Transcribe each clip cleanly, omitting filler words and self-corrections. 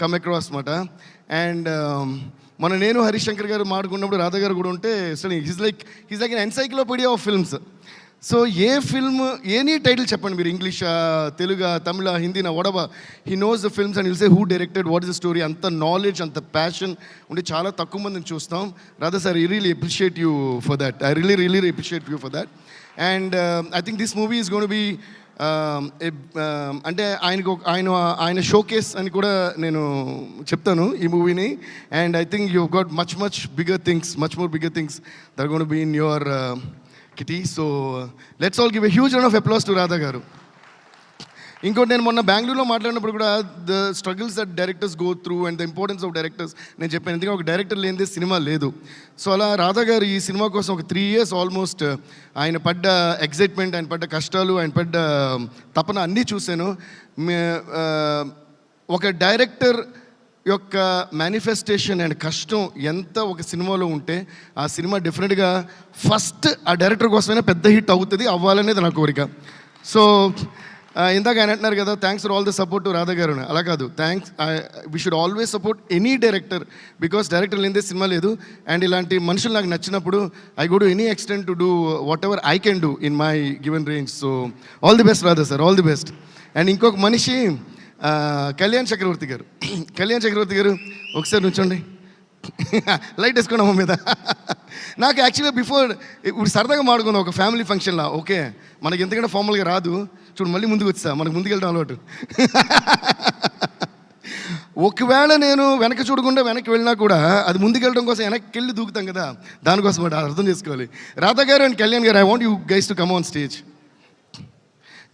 Come across మాట. And మన నేను హరిశంకర్ గారు మాట్లాడుకున్నప్పుడు రాధా గారు కూడా ఉంటే అసలు he's like an encyclopedia of films. So a film any title చెప్పండి మీరు, ఇంగ్లీషా, తెలుగా, తమిళ, హిందీనా, వడవ, he knows the films and will say who directed, what is the story. అంత నాలెడ్జ్, అంత ప్యాషన్ ఉండి చాలా తక్కువ మందిని చూస్తాం. Radha sir, I really appreciate you for that. I really appreciate you for that. And I think this movie is gonna be అంటే ఆయన showcase అని కూడా నేను చెప్తాను ఈ మూవీని. And I think you got much bigger things, much more bigger things that are gonna be in your kitty. So let's all give a huge round of applause to Radha garu. ఇంకోటి, నేను మొన్న బెంగళూరులో మాట్లాడినప్పుడు కూడా the struggles that directors go through and the importance of directors నేను చెప్పాను. ఎందుకంటే ఒక డైరెక్టర్ లేనిదే సినిమా లేదు. సో అలా రాధా గారు ఈ సినిమా కోసం ఒక 3 years ఆల్మోస్ట్ ఆయన పడ్డ ఎగ్జైట్మెంట్, ఆయన పడ్డ కష్టాలు, ఆయన పడ్డ తపన అన్నీ చూశాను. ఒక డైరెక్టర్ యొక్క మేనిఫెస్టేషన్ అండ్ కష్టం ఎంత ఒక సినిమాలో ఉంటే ఆ సినిమా డెఫినెట్గా ఫస్ట్ ఆ డైరెక్టర్ కోసమైనా పెద్ద హిట్ అవుతుంది, అవ్వాలనేది నా కోరిక. సో ఇందాక ఆయన అంటున్నారు కదా, thanks for all the support to Radha గారు. అలా కాదు, thanks, we should always support any director, because director లేనిదే సినిమా లేదు. అండ్ ఇలాంటి మనుషులు నాకు నచ్చినప్పుడు I go to any extent to do what ever I can do in my given range. So all the best Radha sir, all the best. And ఇంకొక మనిషి కళ్యాణ్ చక్రవర్తి గారు. కళ్యాణ్ చక్రవర్తి గారు ఒకసారి నుంచోండి, లైట్ వేసుకోండి అమ్మ మీద. నాకు యాక్చువల్గా బిఫోర్ ఇప్పుడు సరదాగా మాడుకుందాం ఒక ఫ్యామిలీ ఫంక్షన్లో. ఓకే, మనకి ఎందుకంటే ఫార్మల్గా రాదు, చూడు మళ్ళీ ముందుకు వచ్చా, మనకు ముందుకు వెళ్ళడం అలవాటు. ఒకవేళ నేను వెనక్కి చూడకుండా వెనక్కి వెళ్ళినా కూడా అది ముందుకు వెళ్ళడం కోసం వెనక్కి వెళ్ళి దూకుతాం కదా, దానికోసం అర్థం చేసుకోవాలి. రాధా గారు అండ్ కళ్యాణ్ గారు, I want you guys to come on stage.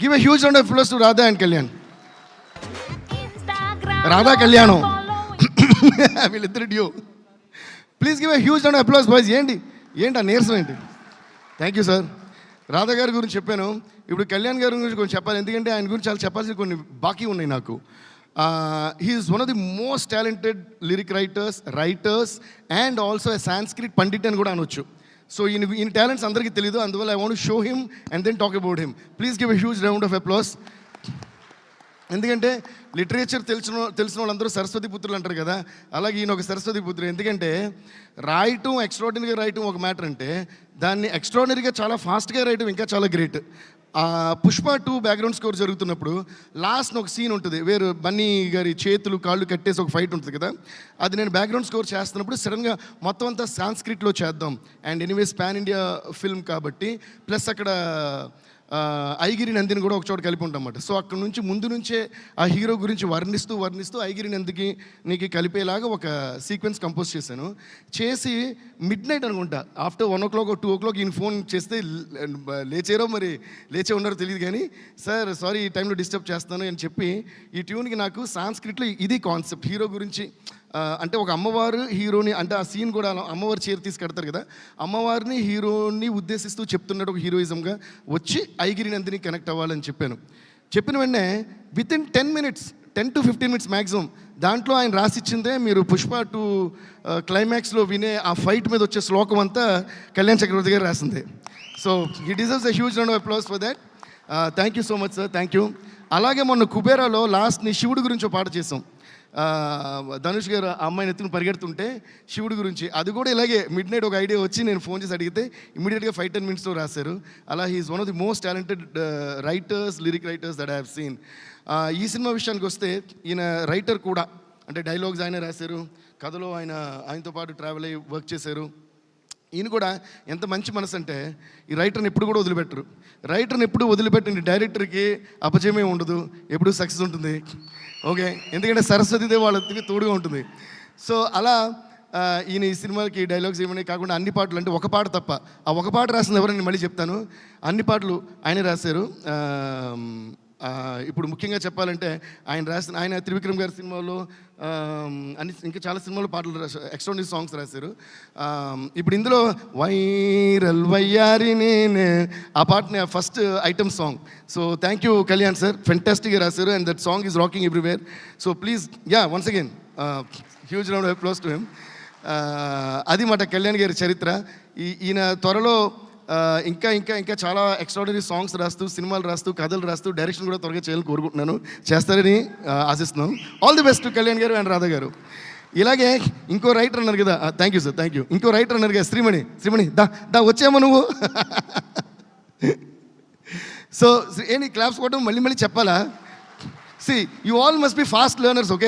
Give a huge round of applause to Radha and Kalyan. Radha కళ్యాణం వీళ్ళిద్దరు due. Please give a huge round of applause boys. ఏంటి ఆ నీరసం ఏంటి? Thank you sir. రాధా గారి గురించి చెప్పాను, ఇప్పుడు కళ్యాణ్ గారి గురించి కొంచెం చెప్పాలి, ఎందుకంటే ఆయన గురించి చాలా చెప్పాల్సిన కొన్ని బాకీ ఉన్నాయి నాకు. He is one of the most talented lyric writers and also a Sanskrit pandit అని కూడా అనొచ్చు. సో ఈయన టాలెంట్స్ అందరికీ తెలియదు, అందువల్ల I want to show him and then talk about him. Please give a huge round of applause. ఎందుకంటే literature తెలిసిన వాళ్ళందరూ సరస్వతి పుత్రులు అంటారు కదా, అలాగే ఈయన ఒక సరస్వతి పుత్రుడు. ఎందుకంటే రాయటం, ఎక్స్ట్రాడినరీగా రాయటం ఒక మ్యాటర్ అంటే, దాన్ని ఎక్స్ట్రాడినరీగా చాలా ఫాస్ట్గా రాయటం ఇంకా చాలా గ్రేట్. పుష్ప 2 బ్యాక్గ్రౌండ్ స్కోర్ జరుగుతున్నప్పుడు లాస్ట్ ఒక సీన్ ఉంటుంది, వేరు బన్నీ గారి చేతులు కాళ్ళు కట్టేసి ఒక ఫైట్ ఉంటుంది కదా, అది నేను బ్యాక్గ్రౌండ్ స్కోర్ చేస్తున్నప్పుడు సడన్గా మొత్తం అంతా సాంస్క్రిట్లో చేద్దాం. And anyways pan India film కాబట్టి, ప్లస్ అక్కడ ఐగిరి నందిని కూడా ఒక చోట కలిపి ఉంటామన్నమాట. సో అక్కడ నుంచి ముందు నుంచే ఆ హీరో గురించి వర్ణిస్తూ ఐగిరి నందికి నీకు కలిపేలాగా ఒక సీక్వెన్స్ కంపోజ్ చేసి మిడ్ నైట్ అనుకుంటా, ఆఫ్టర్ 1 o'clock or 2 o'clock ఈయన ఫోన్ చేస్తే లేచే ఉన్నారో తెలియదు కానీ, సార్ సారీ ఈ టైంలో డిస్టర్బ్ చేస్తాను అని చెప్పి, ఈ ట్యూన్కి నాకు సాంస్క్రిట్లో ఇది కాన్సెప్ట్, హీరో గురించి అంటే ఒక అమ్మవారు హీరోని, అంటే ఆ సీన్ కూడా అమ్మవారు చీర తీసి కడతారు కదా, అమ్మవారిని హీరోని ఉద్దేశిస్తూ చెప్తున్నట్టు ఒక హీరోయిజంగా వచ్చి ఐగిరి నందిని కనెక్ట్ అవ్వాలని చెప్పిన వెంటనే వితిన్ 10 to 15 minutes మ్యాక్సిమం దాంట్లో ఆయన రాసిచ్చిందే మీరు పుష్ప 2 క్లైమాక్స్లో వినే ఆ ఫైట్ మీద వచ్చే శ్లోకం అంతా కళ్యాణ్ చక్రవర్తి గారు రాసిందే. So he deserves a huge round of applause for that. Thank you so much sir, thank you. అలాగే మొన్న కుబేరాలో లాస్ట్ని శివుడి గురించి పాట చేసాం. ధనుష్ గారు ఆ అమ్మాయిని ఎత్తుకుని పరిగెడుతుంటే శివుడి గురించి, అది కూడా ఇలాగే మిడ్ నైట్ ఒక ఐడియా వచ్చి నేను ఫోన్ చేసి అడిగితే ఇమీడియట్గా 5-10 minutesలో రాశారు. అలా he's one of the most talented lyric writers that I have seen. ఈ సినిమా విషయానికి వస్తే ఈయన రైటర్ కూడా, అంటే డైలాగ్స్ ఆయన రాశారు, కథలో ఆయనతో పాటు ట్రావెల్ అయ్యి వర్క్ చేశారు. ఈయన కూడా ఎంత మంచి మనసు అంటే, ఈ రైటర్ని ఎప్పుడు కూడా వదిలిపెట్టరు. రైటర్ని ఎప్పుడు వదిలిపెట్టిన డైరెక్టర్కి అపజయమే ఉండదు, ఎప్పుడు సక్సెస్ ఉంటుంది. ఓకే, ఎందుకంటే సరస్వతిదేవి వాళ్ళకి తోడుగా ఉంటుంది. సో అలా ఈయన ఈ సినిమాకి డైలాగ్స్ ఏమని కాకుండా అన్ని పాటలు, అంటే ఒక పాట తప్ప, ఆ ఒక పాట రాసింది ఎవరని మళ్ళీ చెప్తాను, అన్ని పాటలు ఆయనే రాశారు. ఇప్పుడు ముఖ్యంగా చెప్పాలంటే ఆయన త్రివిక్రమ్ గారి సినిమాలో ఇంకా చాలా సినిమాలో పాటలు రాశారు, ఎక్స్ట్రాడినరీ సాంగ్స్ రాశారు. ఇప్పుడు ఇందులో వైరల్ వయ్యారి నేనే ఆ పాటని first item song. So thank you Kalyan sir, ఫెంటాస్టిక్గా రాశారు and that song is rocking everywhere. So please once again huge round of applause to him. అది మాట కళ్యాణ్ గారి చరిత్ర. ఈయన త్వరలో ఇంకా ఇంకా ఇంకా చాలా ఎక్స్ట్రాడనరీ సాంగ్స్ రాస్తూ సినిమాలు రాస్తూ కథలు రాస్తూ డైరెక్షన్ కూడా త్వరగా చేయాలని కోరుకుంటున్నాను. చేస్తారని ఆశిస్తున్నాను. ఆల్ ది బెస్ట్ కళ్యాణ్ గారు అండ్ రాధా గారు. ఇలాగే ఇంకో రైటర్ అన్నారు కదా, thank you sir, thank you. ఇంకో రైటర్ అన్నారు కదా, శ్రీమణి దా వచ్చామో నువ్వు. సో ఏంటి క్లాప్స్ కొట్టడం మళ్ళీ చెప్పాలా? See you all must be fast learners, okay.